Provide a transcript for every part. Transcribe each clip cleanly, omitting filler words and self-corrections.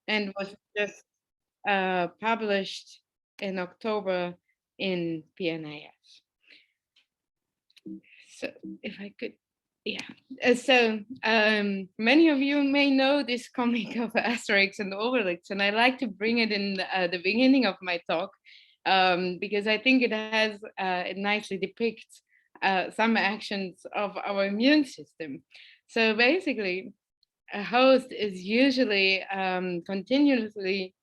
and was just published in October in PNAS. So if I could, yeah. Many of you may know this comic of Asterix and Obelix, and I like to bring it in the beginning of my talk because I think it nicely depicts some actions of our immune system. So basically, a host is usually continuously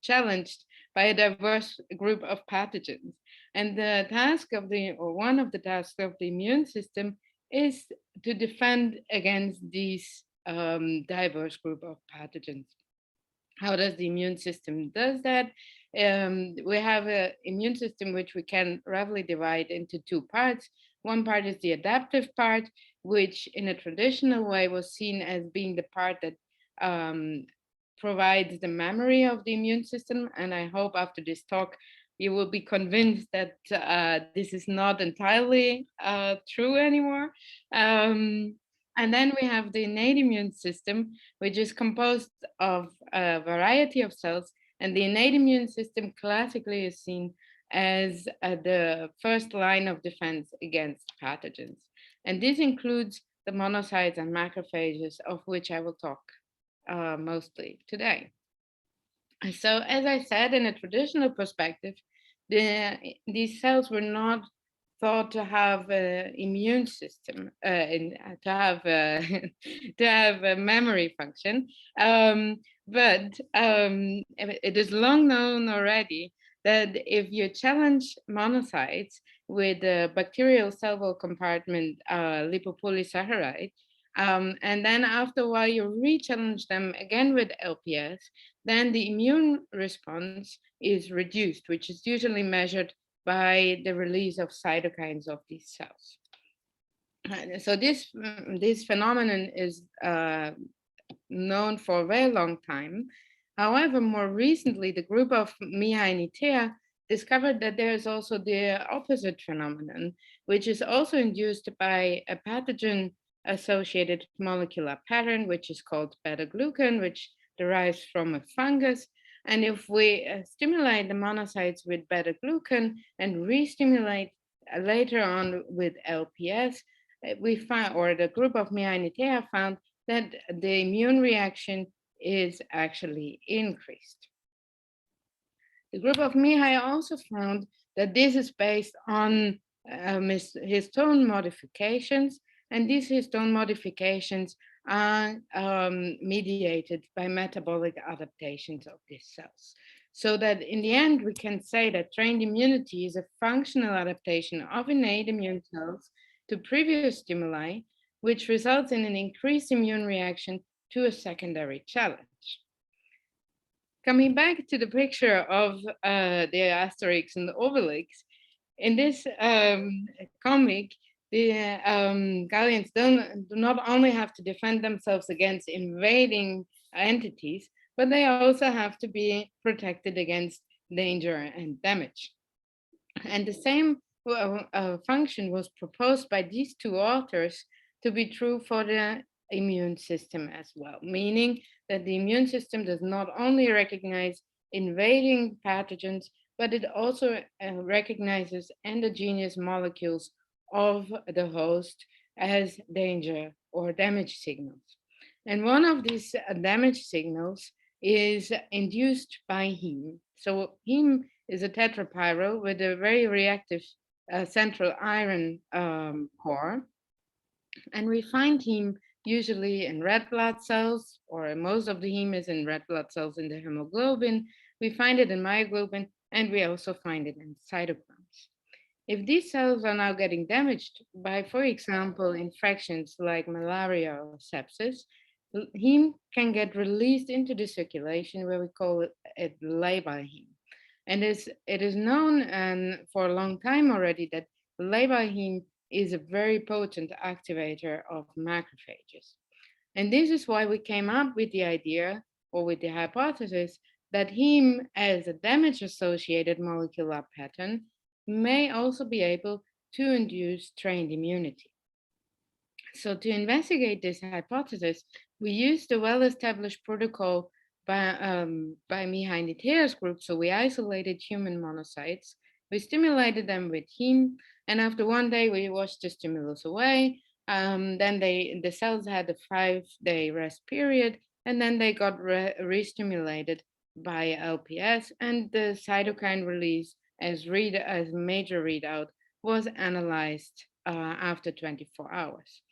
challenged by a diverse group of pathogens. And the task of or one of the tasks of the immune system is to defend against these diverse group of pathogens. How does the immune system does that? We have an immune system which we can roughly divide into two parts. One part is the adaptive part, which in a traditional way was seen as being the part that um, provides the memory of the immune system. And I hope after this talk, you will be convinced that this is not entirely true anymore. And then we have the innate immune system, which is composed of a variety of cells. And the innate immune system classically is seen as the first line of defense against pathogens. And this includes the monocytes and macrophages, of which I will talk mostly today. So, as I said, in a traditional perspective, these cells were not thought to have an immune system, to have to have a memory function. But it is long known already that if you challenge monocytes with a bacterial cell wall compartment lipopolysaccharide, and then after a while you re-challenge them again with LPS, then the immune response is reduced, which is usually measured by the release of cytokines of these cells. So this phenomenon is known for a very long time. However, more recently, the group of Myelopoiesis discovered that there is also the opposite phenomenon, which is also induced by a pathogen-associated molecular pattern, which is called beta-glucan, which derives from a fungus. And if we stimulate the monocytes with beta-glucan and re-stimulate later on with LPS, we found, or the group of Myelopoiesis found that the immune reaction is actually increased. The group of Mihai also found that this is based on histone modifications, and these histone modifications are mediated by metabolic adaptations of these cells. So that in the end, we can say that trained immunity is a functional adaptation of innate immune cells to previous stimuli, which results in an increased immune reaction to a secondary challenge. Coming back to the picture of the Asterix and the Obelix, in this comic, the Gallians do not only have to defend themselves against invading entities, but they also have to be protected against danger and damage. And the same function was proposed by these two authors to be true for the immune system as well, meaning that the immune system does not only recognize invading pathogens, but it also recognizes endogenous molecules of the host as danger or damage signals. And one of these damage signals is induced by heme. So heme is a tetrapyro with a very reactive central iron core. And we find heme usually in red blood cells, or most of the heme is in red blood cells in the hemoglobin. We find it in myoglobin, and we also find it in cytokines. If these cells are now getting damaged by, for example, infections like malaria or sepsis, heme can get released into the circulation, where we call it labile heme. And it is known for a long time already that labile heme is a very potent activator of macrophages. And this is why we came up with the idea, or with the hypothesis, that heme as a damage-associated molecular pattern may also be able to induce trained immunity. So to investigate this hypothesis, we used the well-established protocol by Myelopoiesis Integers group. So we isolated human monocytes, we stimulated them with heme, and after 1 day we washed the stimulus away. Then the cells had a 5-day rest period, and then they got re-stimulated by LPS, and the cytokine release as major readout was analyzed after 24 hours.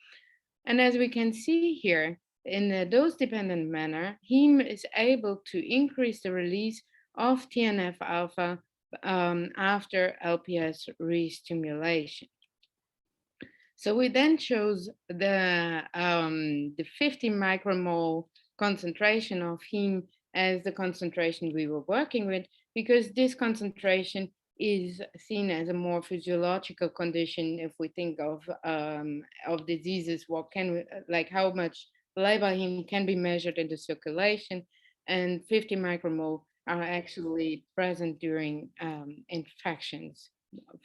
And as we can see here, in a dose-dependent manner, heme is able to increase the release of TNF alpha after LPS re-stimulation. So we then chose the 50 micromole concentration of heme as the concentration we were working with, because this concentration is seen as a more physiological condition. If we think of diseases, what can we, like how much labile heme can be measured in the circulation, and 50 micromole are actually present during infections,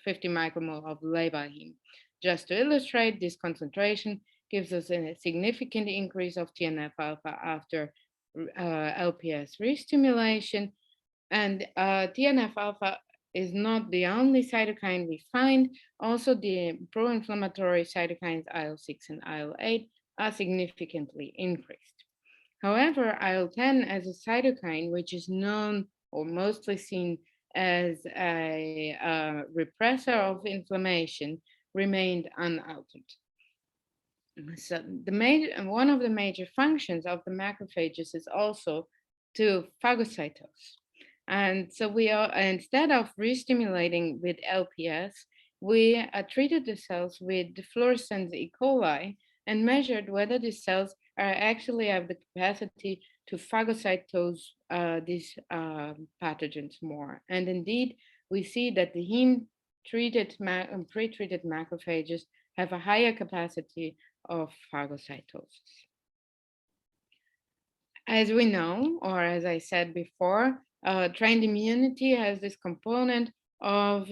50 micromole of labile heme. Just to illustrate, this concentration gives us a significant increase of TNF alpha after LPS re-stimulation. And TNF alpha is not the only cytokine we find. Also, the pro-inflammatory cytokines IL-6 and IL-8 are significantly increased. However, IL-10 as a cytokine, which is known or mostly seen as a repressor of inflammation, remained unaltered. So one of the major functions of the macrophages is also to phagocytose. And so we are, instead of re-stimulating with LPS, we treated the cells with the fluorescence E. coli and measured whether the cells actually have the capacity to phagocytose these pathogens more. And indeed, we see that the heme pre-treated macrophages have a higher capacity of phagocytosis. As we know, or as I said before, trained immunity has this component of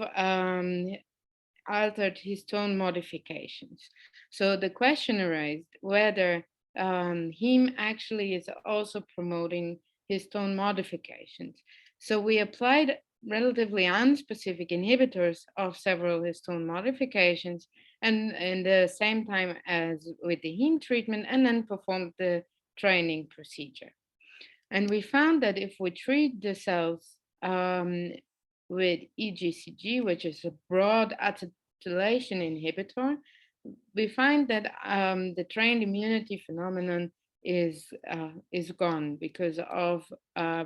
altered histone modifications. So the question arose whether heme actually is also promoting histone modifications. So we applied relatively unspecific inhibitors of several histone modifications and in the same time as with the heme treatment, and then performed the training procedure. And we found that if we treat the cells with EGCG, which is a broad acetylation inhibitor, we find that the trained immunity phenomenon is gone because of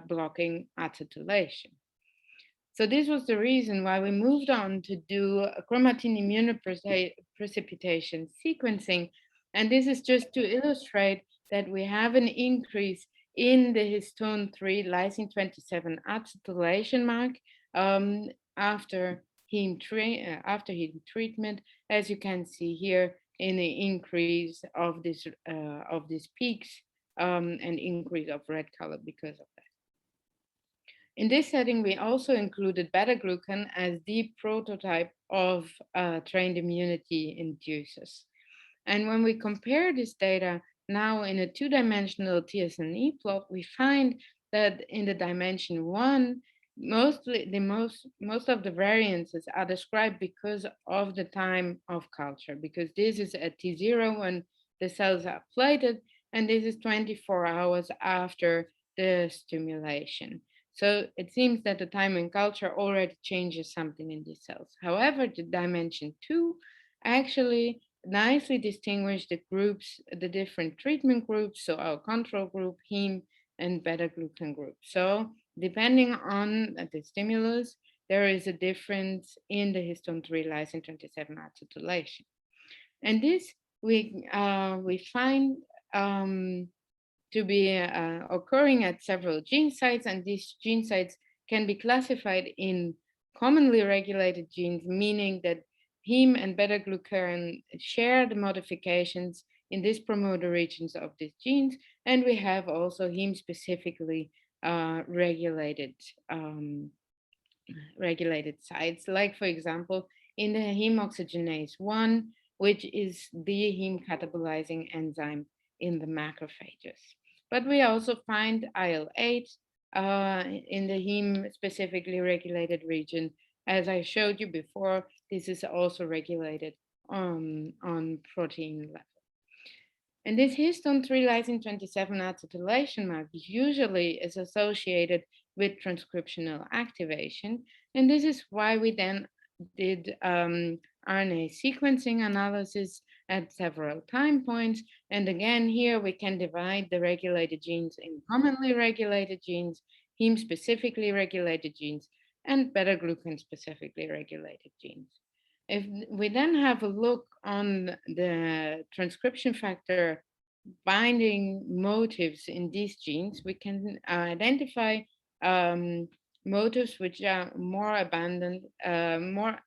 blocking acetylation. So this was the reason why we moved on to do a chromatin immunoprecipitation sequencing. And this is just to illustrate that we have an increase in the histone 3 lysine 27 acetylation mark after heme treatment, as you can see here in the increase of these peaks and increase of red color because of that. In this setting, we also included beta-glucan as the prototype of trained immunity induces. And when we compare this data now in a two-dimensional TSNE plot, we find that in the dimension 1, most of the variances are described because of the time of culture, because this is at T0 when the cells are plated, and this is 24 hours after the stimulation. So it seems that the time in culture already changes something in these cells. However, the dimension 2 actually nicely distinguish the groups, the different treatment groups, so our control group, heme, and beta-glucan group. So depending on the stimulus, there is a difference in the histone 3 lysine 27 acetylation. And this we find to be occurring at several gene sites, and these gene sites can be classified in commonly regulated genes, meaning that heme and beta-glucan share the modifications in these promoter regions of these genes, and we have also heme specifically regulated sites, like for example in the heme oxygenase 1, which is the heme catabolizing enzyme in the macrophages. but we also find IL-8 in the heme specifically regulated region. As I showed you before, this is also regulated on protein level. And this histone 3 lysine 27 acetylation mark usually is associated with transcriptional activation. And this is why we then did RNA sequencing analysis at several time points. And again, here we can divide the regulated genes in commonly regulated genes, heme specifically regulated genes, and beta glucan specifically regulated genes. If we then have a look on the transcription factor binding motifs in these genes, we can identify um, motifs which are more abundant, more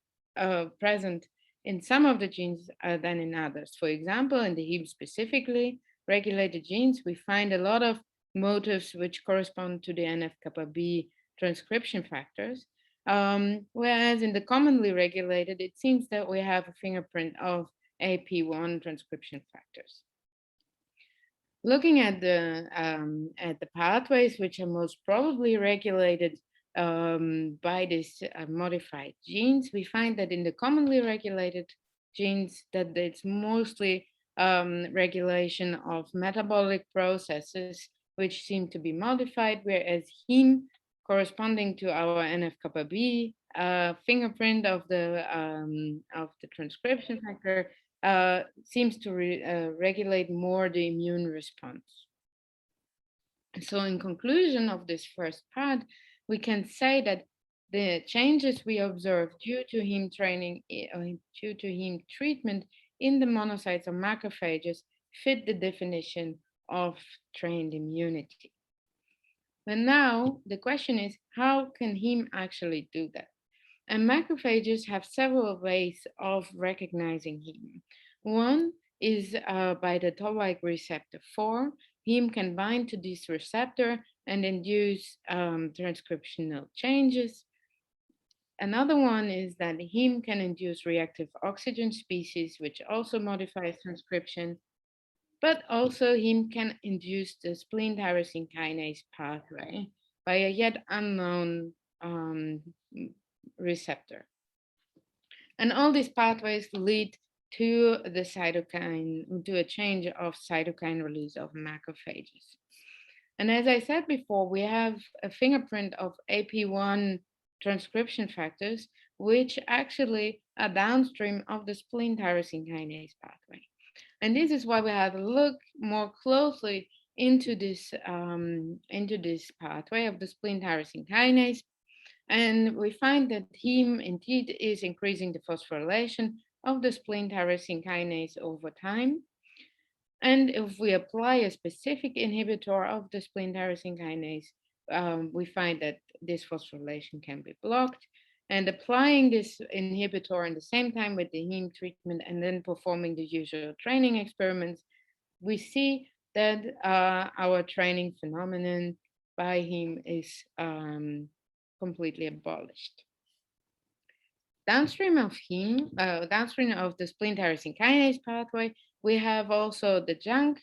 present in some of the genes than in others. For example, in the heme specifically regulated genes, we find a lot of motifs which correspond to the NF-kappa B transcription factors. Whereas in the commonly regulated, it seems that we have a fingerprint of AP1 transcription factors. Looking at the pathways which are most probably regulated by these modified genes, we find that in the commonly regulated genes that it's mostly regulation of metabolic processes which seem to be modified, whereas heme corresponding to our NF-kappa B fingerprint of the transcription factor seems to regulate more the immune response. So in conclusion of this first part, we can say that the changes we observe due to heme training, due to heme treatment in the monocytes or macrophages fit the definition of trained immunity. And now the question is, how can heme actually do that? And macrophages have several ways of recognizing heme. One is by the toll-like receptor 4. Heme can bind to this receptor and induce transcriptional changes. Another one is that heme can induce reactive oxygen species, which also modifies transcription. But also heme can induce the spleen tyrosine kinase pathway by a yet unknown receptor. And all these pathways lead to the cytokine, to a change of cytokine release of macrophages. And as I said before, we have a fingerprint of AP1 transcription factors, which actually are downstream of the spleen tyrosine kinase pathway. And this is why we have to look more closely into this pathway of the spleen tyrosine kinase. And we find that heme indeed is increasing the phosphorylation of the spleen tyrosine kinase over time. And if we apply a specific inhibitor of the spleen tyrosine kinase, we find that this phosphorylation can be blocked. And applying this inhibitor at the same time with the heme treatment and then performing the usual training experiments, we see that our training phenomenon by heme is completely abolished. Downstream of heme, downstream of the spleen tyrosine kinase pathway, we have also the JNK,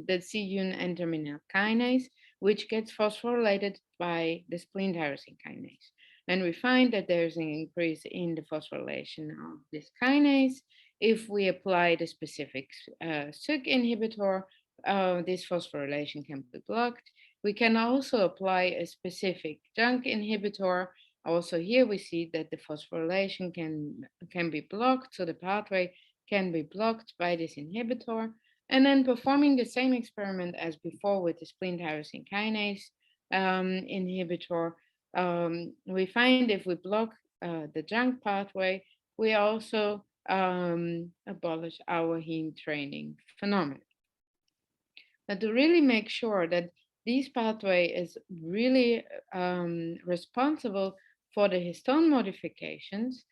the C-un N-terminal kinase, which gets phosphorylated by the spleen tyrosine kinase. And we find that there's an increase in the phosphorylation of this kinase. If we apply the specific Syk inhibitor, this phosphorylation can be blocked. We can also apply a specific JNK inhibitor. Also here we see that the phosphorylation can be blocked, so the pathway can be blocked by this inhibitor. And then performing the same experiment as before with the spleen tyrosine kinase inhibitor, we find if we block the JNK pathway, we also abolish our heme training phenomenon. But to really make sure that this pathway is really responsible for the histone modifications,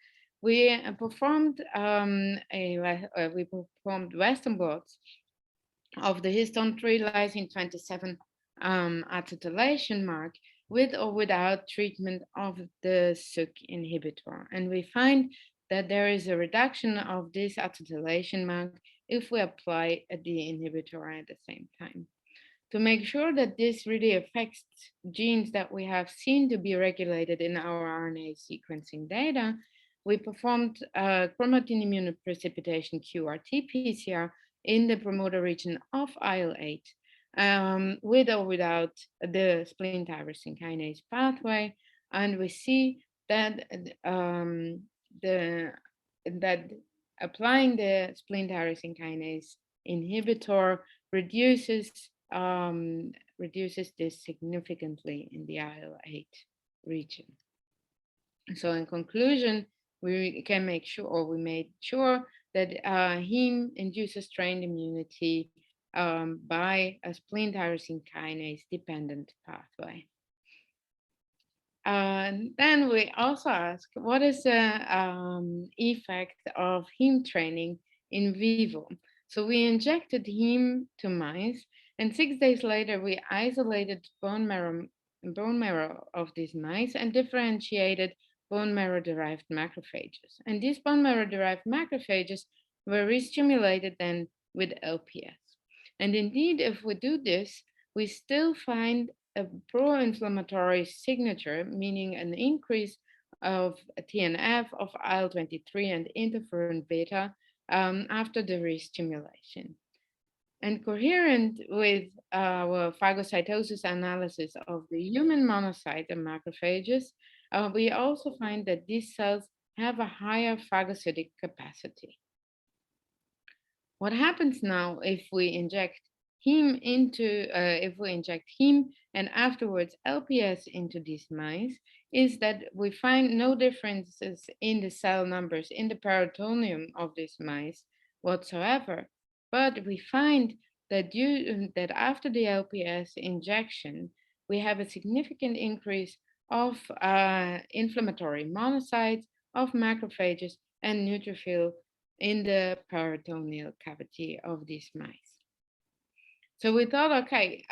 we performed Western blots of the histone 3 lysine 27 acetylation mark with or without treatment of the Syk inhibitor. And we find that there is a reduction of this acetylation mark if we apply the inhibitor at the same time. To make sure that this really affects genes that we have seen to be regulated in our RNA sequencing data, we performed chromatin immunoprecipitation QRT PCR in the promoter region of IL-8 with or without the spleen tyrosine kinase pathway. And we see that the that applying the spleen tyrosine kinase inhibitor reduces reduces this significantly in the IL-8 region. So in conclusion, we can make sure, or we made sure that heme induces strained immunity by a spleen tyrosine kinase dependent pathway. Then we also ask, what is the effect of heme training in vivo? So we injected heme to mice, and 6 days later we isolated bone marrow of these mice and differentiated bone marrow-derived macrophages. And these bone marrow-derived macrophages were restimulated then with LPS. And indeed, if we do this, we still find a pro-inflammatory signature, meaning an increase of TNF, of IL-23 and interferon beta after the restimulation. And coherent with our phagocytosis analysis of the human monocyte and macrophages, we also find that these cells have a higher phagocytic capacity. What happens now if we inject heme and afterwards LPS into these mice is that we find no differences in the cell numbers in the peritoneum of these mice whatsoever. But we find that after the LPS injection, we have a significant increase of inflammatory monocytes, of macrophages, and neutrophil in the peritoneal cavity of these mice. So we thought, okay,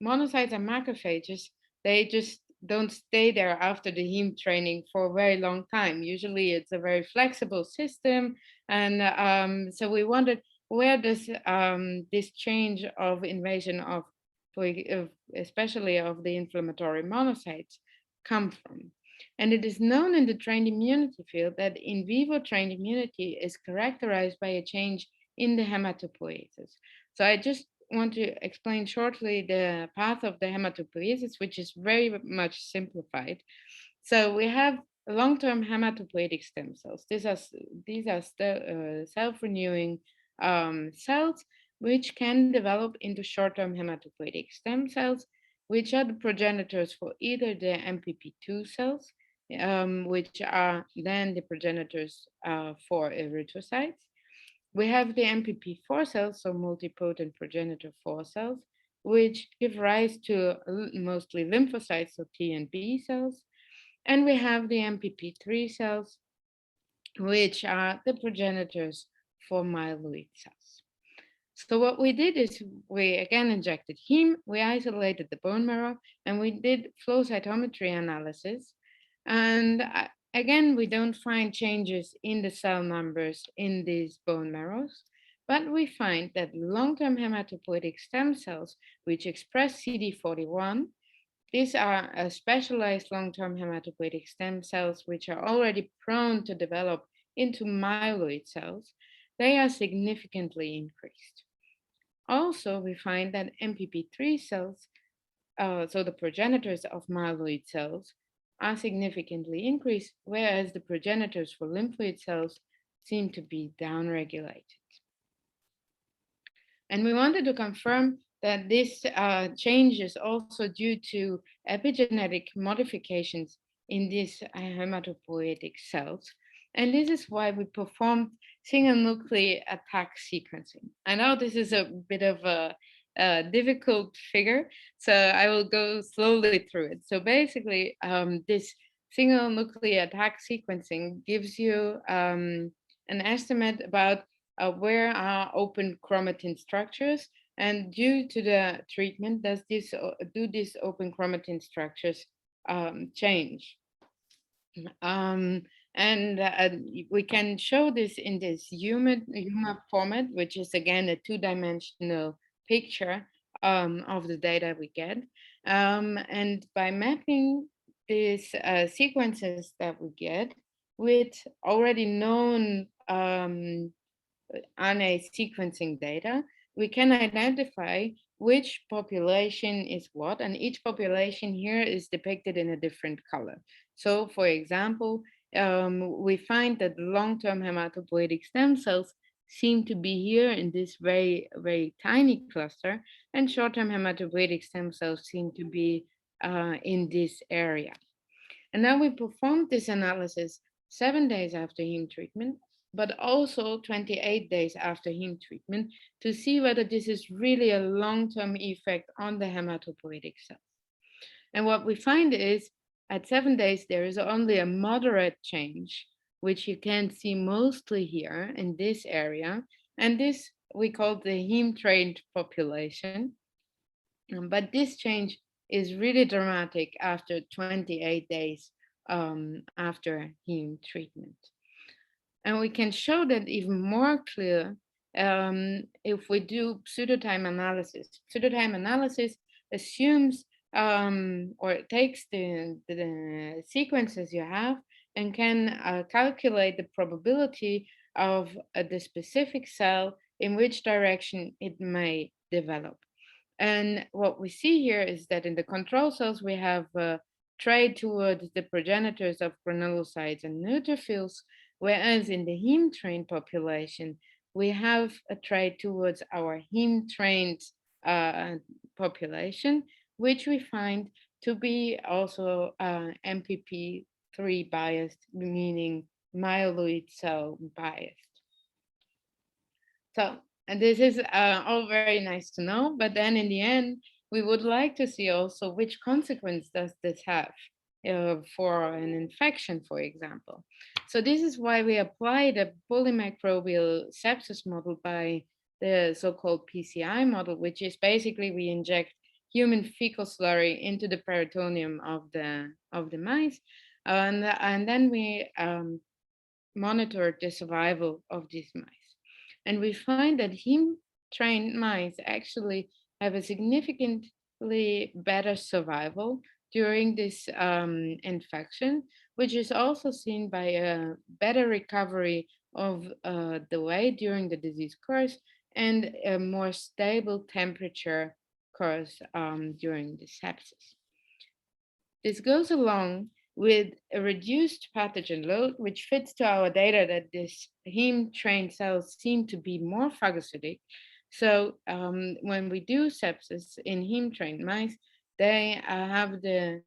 monocytes and macrophages, they just don't stay there after the heme training for a very long time. Usually it's a very flexible system. And so we wondered, where does this change of invasion of especially of the inflammatory monocytes come from? And it is known in the trained immunity field that in vivo trained immunity is characterized by a change in the hematopoiesis. So I just want to explain shortly the path of the hematopoiesis, which is very much simplified. So we have long-term hematopoietic stem cells. These are self-renewing cells which can develop into short-term hematopoietic stem cells, which are the progenitors for either the MPP2 cells, which are then the progenitors for erythrocytes. We have the MPP4 cells, so multipotent progenitor 4 cells, which give rise to mostly lymphocytes, so T and B cells. And we have the MPP3 cells, which are the progenitors for myeloid cells. So what we did is we again injected heme, we isolated the bone marrow, and we did flow cytometry analysis. And again, we don't find changes in the cell numbers in these bone marrows, but we find that long-term hematopoietic stem cells, which express CD41, these are specialized long-term hematopoietic stem cells, which are already prone to develop into myeloid cells, they are significantly increased. Also, we find that MPP3 cells, so the progenitors of myeloid cells, are significantly increased, whereas the progenitors for lymphoid cells seem to be downregulated. And we wanted to confirm that this change is also due to epigenetic modifications in these hematopoietic cells. And this is why we performed single nucleotide attack sequencing. I know this is a bit of a difficult figure, so I will go slowly through it. So basically, this single nucleotide attack sequencing gives you an estimate about where are open chromatin structures, and due to the treatment, do these open chromatin structures change? And we can show this in this UMAP format, which is again a two-dimensional picture of the data we get. And by mapping these sequences that we get with already known RNA sequencing data, we can identify which population is what, and each population here is depicted in a different color. So, for example, we find that long-term hematopoietic stem cells seem to be here in this very, very tiny cluster, and short-term hematopoietic stem cells seem to be in this area. And then we performed this analysis 7 days after heme treatment, but also 28 days after heme treatment to see whether this is really a long-term effect on the hematopoietic cells. And what we find is at 7 days, there is only a moderate change, which you can see mostly here in this area. And this we call the heme-trained population. But this change is really dramatic after 28 days after heme treatment. And we can show that even more clear if we do pseudotime analysis. Pseudotime analysis assumes or takes the sequences you have and can calculate the probability of the specific cell in which direction it may develop. And what we see here is that in the control cells, we have trade towards the progenitors of granulocytes and neutrophils, whereas in the heme-trained population, we have a trade towards our heme-trained population, which we find to be also MPP3 biased, meaning myeloid cell biased. So, and this is all very nice to know, but then in the end, we would like to see also which consequence does this have for an infection, for example. So this is why we applied a polymicrobial sepsis model by the so-called PCI model, which is basically we inject human fecal slurry into the peritoneum of the mice, and then we monitor the survival of these mice. And we find that heme-trained mice actually have a significantly better survival during this infection, which is also seen by a better recovery of the weight during the disease course and a more stable temperature course during the sepsis. This goes along with a reduced pathogen load, which fits to our data that these heme-trained cells seem to be more phagocytic. So when we do sepsis in heme-trained mice, they have the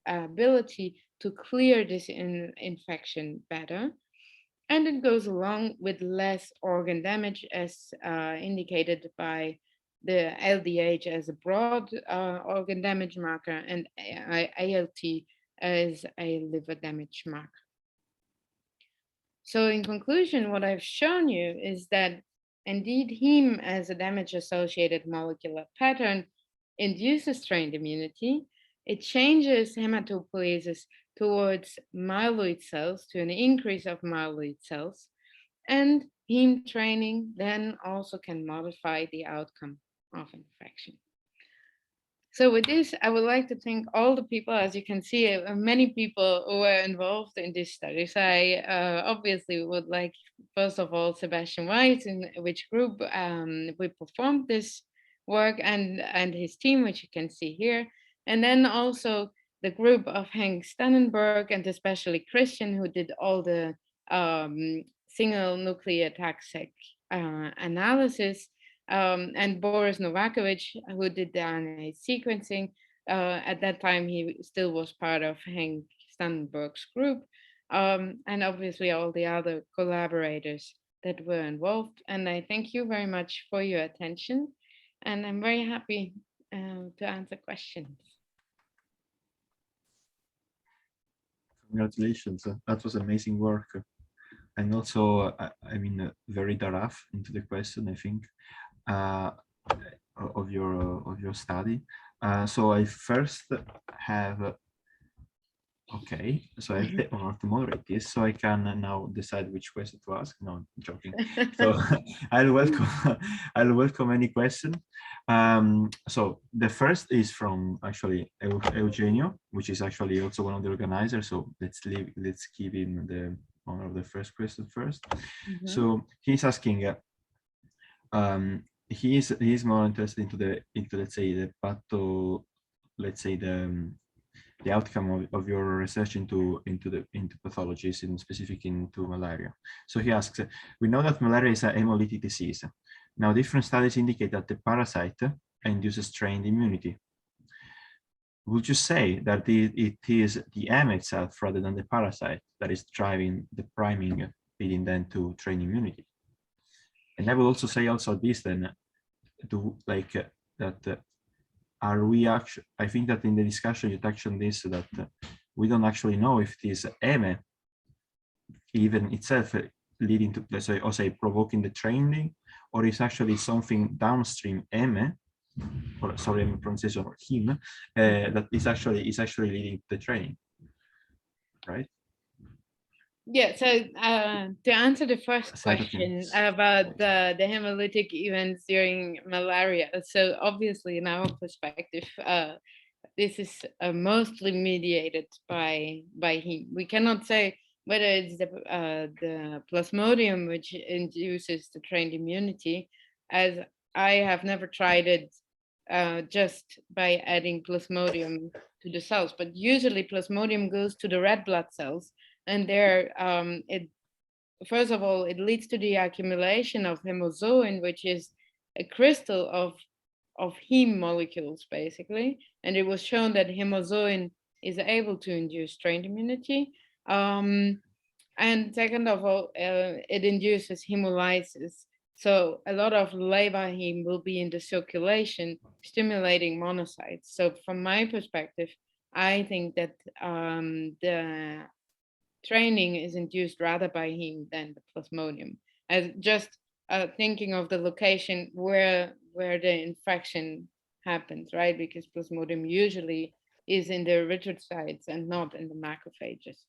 ability to clear this infection better. And it goes along with less organ damage as indicated by the LDH as a broad organ damage marker and ALT as a liver damage marker. So in conclusion, what I've shown you is that indeed heme as a damage-associated molecular pattern induces strained immunity. It changes hematopoiesis towards myeloid cells to an increase of myeloid cells. And heme training then also can modify the outcome of infection. So with this, I would like to thank all the people. As you can see, many people who were involved in this study. So I obviously would like, first of all, Sebastian Weiss, in which group we performed this work, and his team, which you can see here. And then also the group of Henk Stannenberg, and especially Christian, who did all the single nucleotide analysis. And Boris Novakovic, who did the RNA sequencing. At that time, he still was part of Henk Stannenberg's group, and obviously all the other collaborators that were involved. And I thank you very much for your attention, and I'm very happy to answer questions. Congratulations, that was amazing work. And also, I mean, very thorough into the question, I think. Of your study. So I first have Okay, so I have the honor to moderate this, so I can now decide which question to ask. No, I'm joking. So I'll welcome I'll welcome any question. So the first is from actually Eugenio, which is actually also one of the organizers. So let's give him the honor of the first question first. So he's asking. He's more interested into let's say the patho, let's say the outcome of your research into pathologies, in specific into malaria. So he asks, we know that malaria is a hemolytic disease. Now, different studies indicate that the parasite induces trained immunity. Would you say that it is the heme itself rather than the parasite that is driving the priming, leading then to train immunity? And I will also say this then, to like that are we actually, I think that in the discussion you touched on this, that we don't actually know if it is heme even itself leading to, let's say, or say provoking the training, or is actually something downstream heme, or sorry, I'm pronunciation, or heme, that is actually leading to the training, right? Yeah, so to answer the first question about the hemolytic events during malaria, so obviously in our perspective, this is mostly mediated by heme. We cannot say whether it's the plasmodium which induces the trained immunity, as I have never tried it just by adding plasmodium to the cells, but usually plasmodium goes to the red blood cells, and there it first of all it leads to the accumulation of hemozoin, which is a crystal of heme molecules basically, and it was shown that hemozoin is able to induce trained immunity, and second of all it induces hemolysis. So a lot of heme will be in the circulation stimulating monocytes. So from my perspective, I think that the training is induced rather by heme than the plasmodium. As just thinking of the location where the infection happens, right? Because plasmodium usually is in the erythrocytes and not in the macrophages.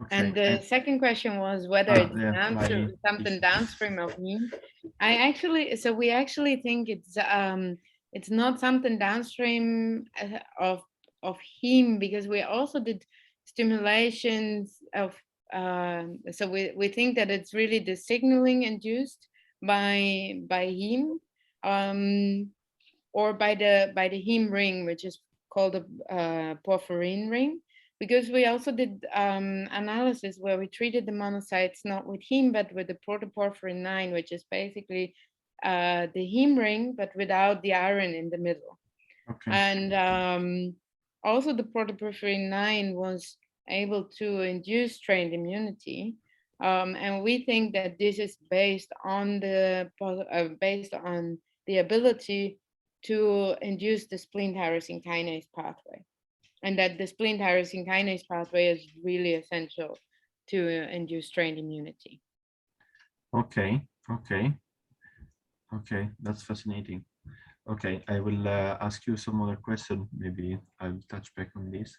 Okay. And the second question was whether it's something downstream of heme. We actually think it's not something downstream of heme, because we also did stimulations of so we think that it's really the signaling induced by heme, or by the heme ring, which is called a porphyrin ring, because we also did analysis where we treated the monocytes not with heme but with the protoporphyrin 9, which is basically the heme ring but without the iron in the middle. Okay. And also the protoporphyrin 9 was able to induce trained immunity, and we think that this is based on the ability to induce the spleen tyrosine kinase pathway, and that the spleen tyrosine kinase pathway is really essential to induce trained immunity. Okay, that's fascinating. Okay, I will ask you some other question. Maybe I'll touch back on this.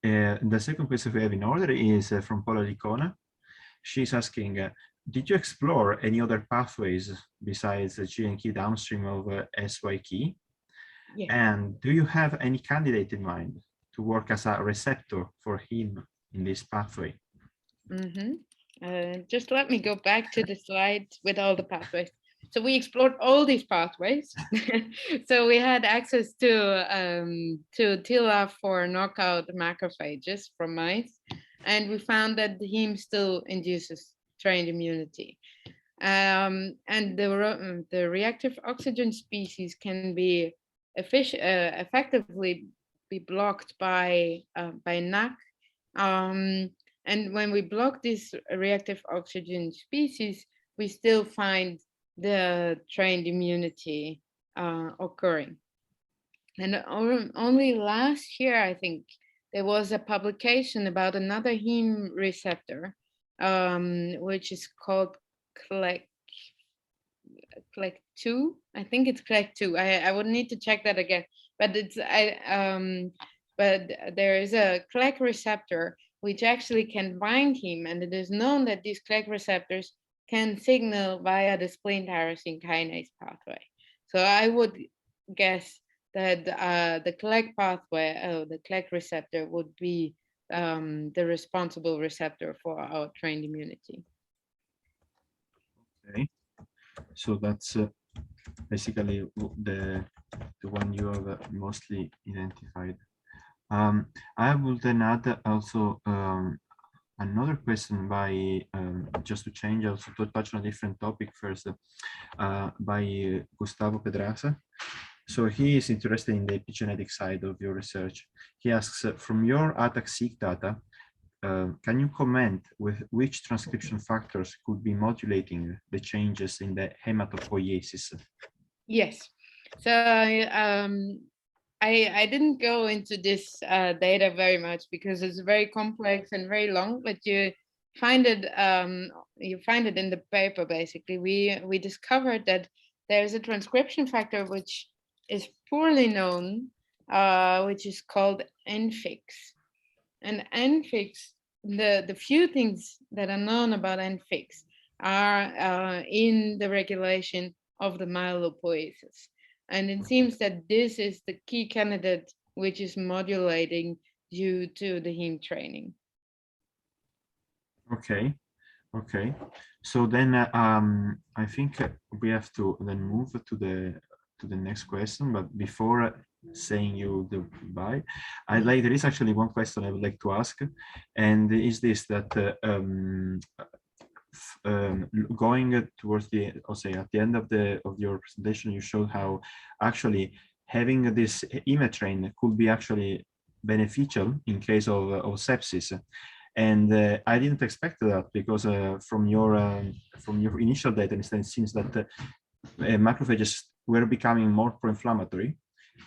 The second question we have in order is from Paula Licona. She's asking, did you explore any other pathways besides the G and K downstream of SYK? Yeah. And do you have any candidate in mind to work as a receptor for heme in this pathway? Just let me go back to the slide with all the pathways. So we explored all these pathways. So we had access to TILA for knockout macrophages from mice, and we found that the heme still induces trained immunity. And the reactive oxygen species can be effectively be blocked by NAC. And when we block this reactive oxygen species, we still find the trained immunity occurring. And only last year, I think, there was a publication about another heme receptor, which is called CLEC2. I think it's CLEC2. I would need to check that again. But it's but there is a CLEC receptor which actually can bind heme, and it is known that these CLEC receptors can signal via the spleen tyrosine kinase pathway. So I would guess that the CLEC pathway, the CLEC receptor, would be the responsible receptor for our trained immunity. Okay, so that's basically the one you have mostly identified. I will then add also another question by just to change, also to touch on a different topic first, by Gustavo Pedraza. So he is interested in the epigenetic side of your research. He asks, from your ATAC-seq data, can you comment with which transcription factors could be modulating the changes in the hematopoiesis? Yes. So I didn't go into this data very much because it's very complex and very long, but you find it in the paper. Basically, we discovered that there's a transcription factor which is poorly known, which is called NFIX. And NFIX, the few things that are known about NFIX are in the regulation of the myelopoiesis. And it seems that this is the key candidate which is modulating due to the heme training. Okay, okay. So then I think we have to then move to the next question. But before saying you goodbye, there is actually one question I would like to ask, and is this that going towards the, I'll say at the end of your presentation, you showed how actually having this Heme train could be actually beneficial in case of sepsis. And I didn't expect that because from your initial data, it seems that macrophages were becoming more pro-inflammatory,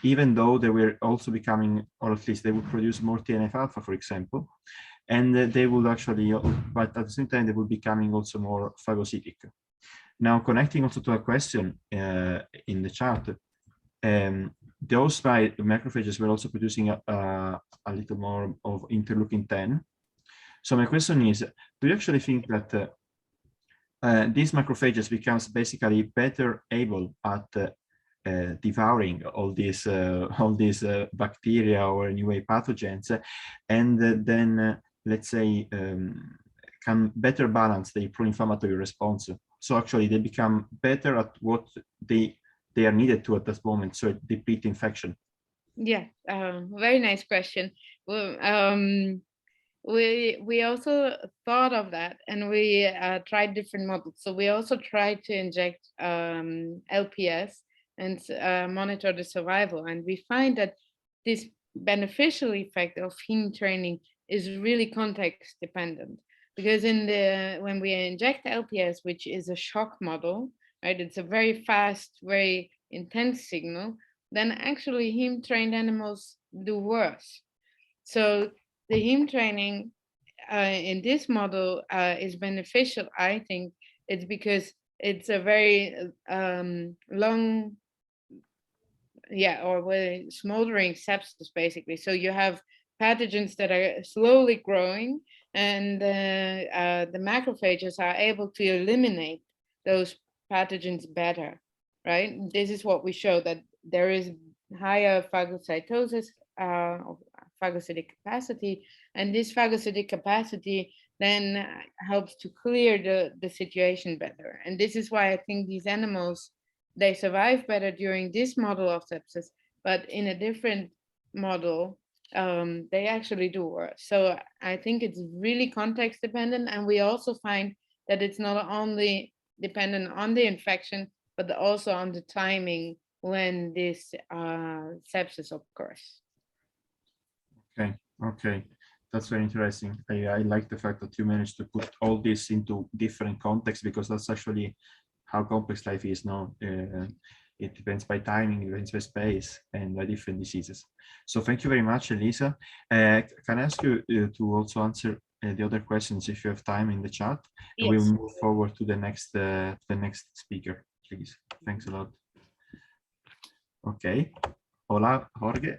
even though they were also becoming, or at least they would produce more TNF-alpha, for example, and they would actually, but at the same time, they would be becoming also more phagocytic. Now, connecting also to a question in the chat, those macrophages were also producing a little more of interleukin-10. So my question is, do you actually think that these macrophages becomes basically better able at devouring all these bacteria or anyway pathogens, and then let's say can better balance the pro-inflammatory response? So actually they become better at what they are needed to at this moment, so it deplete infection. Yeah, very nice question. Well, we also thought of that, and we tried different models. So we also tried to inject LPS and monitor the survival, and we find that this beneficial effect of heme training is really context dependent, because when we inject LPS, which is a shock model, right, it's a very fast, very intense signal, then actually heme trained animals do worse. So the heme training in this model is beneficial. I think it's because it's a very long, or very smoldering sepsis, basically. So you have pathogens that are slowly growing, and the macrophages are able to eliminate those pathogens better, right? This is what we show, that there is higher phagocytosis, phagocytic capacity, and this phagocytic capacity then helps to clear the situation better. And this is why I think these animals, they survive better during this model of sepsis, but in a different model, they actually do worse. So I think it's really context dependent, and we also find that it's not only dependent on the infection, but also on the timing when this sepsis occurs. Okay, okay, that's very interesting. I like the fact that you managed to put all this into different contexts, because that's actually how complex life is now. It depends by timing, it depends by space, and by different diseases. So thank you very much, Elisa. Can I ask you to also answer the other questions if you have time in the chat? Yes. We'll move forward to the next speaker, please. Thanks a lot. Okay. Hola, Jorge.